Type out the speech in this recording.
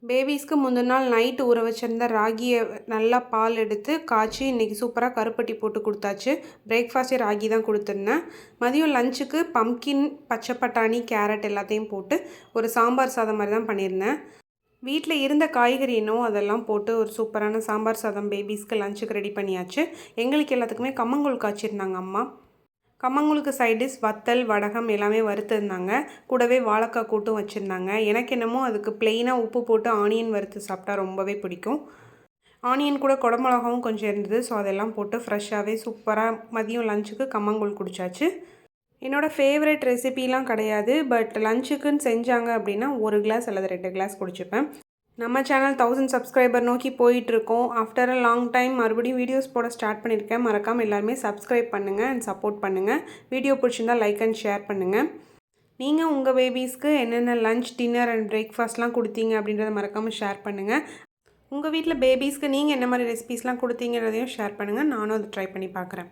பேபிஸ்க்கு முந்தின நாள் நைட்டு ஊற வச்சிருந்த ராகியை நல்லா பால் எடுத்து காய்ச்சி இன்றைக்கி சூப்பராக கருப்பட்டி போட்டு கொடுத்தாச்சு. பிரேக்ஃபாஸ்ட்டே ராகி தான் கொடுத்துருந்தேன். மதியம் லஞ்சுக்கு பம்கின், பச்சை பட்டாணி, கேரட் எல்லாத்தையும் போட்டு ஒரு சாம்பார் சாதம் மாதிரி தான் பண்ணியிருந்தேன். வீட்டில் இருந்த காய்கறி என்னவோ அதெல்லாம் போட்டு ஒரு சூப்பரான சாம்பார் சாதம் பேபிஸ்க்கு லஞ்சுக்கு ரெடி பண்ணியாச்சு. எங்களுக்கு எல்லாத்துக்குமே கம்மங்கூழ் காய்ச்சிருந்தாங்க அம்மா. கம்மங்கூழுக்கு சைடிஷ் வத்தல், வடகம் எல்லாமே வறுத்துருந்தாங்க. கூடவே வாழைக்காய் கூட்டும் வச்சுருந்தாங்க. எனக்கு என்னமோ அதுக்கு ப்ளெயினாக உப்பு போட்டு ஆனியன் வறுத்து சாப்பிட்டா ரொம்பவே பிடிக்கும். ஆனியன் கூட குடமிளகாவும் கொஞ்சம் இருந்தது. ஸோ அதெல்லாம் போட்டு ஃப்ரெஷ்ஷாகவே சூப்பராக மதியம் லஞ்சுக்கு கம்மங்கூழ் குடித்தாச்சு. என்னோடய ஃபேவரட் ரெசிபிலாம் கிடையாது. பட் லஞ்சுக்குன்னு செஞ்சாங்க அப்படின்னா 1 கிளாஸ் அல்லது 2 கிளாஸ் குடிச்சுப்பேன். நம்ம சேனல் 1000 சப்ஸ்கிரைபர் நோக்கி போயிட்டுருக்கோம். ஆஃப்டர் அ லாங் டைம் மறுபடியும் வீடியோஸ் போட ஸ்டார்ட் பண்ணியிருக்கேன். மறக்காமல் எல்லாருமே சப்ஸ்கிரைப் பண்ணுங்கள் அண்ட் சப்போர்ட் பண்ணுங்கள். வீடியோ பிடிச்சிருந்தால் லைக் அண்ட் ஷேர் பண்ணுங்கள். நீங்கள் உங்கள் பேபிஸ்க்கு என்னென்ன லஞ்ச், டின்னர் அண்ட் பிரேக்ஃபாஸ்ட்லாம் கொடுத்தீங்க அப்படின்றத மறக்காமல் ஷேர் பண்ணுங்கள். உங்கள் வீட்டில் பேபிஸ்க்கு நீங்கள் என்ன மாதிரி ரெசிபீஸ்லாம் கொடுத்தீங்கிறதையும் ஷேர் பண்ணுங்கள். நானும் அதை ட்ரை பண்ணி பார்க்குறேன்.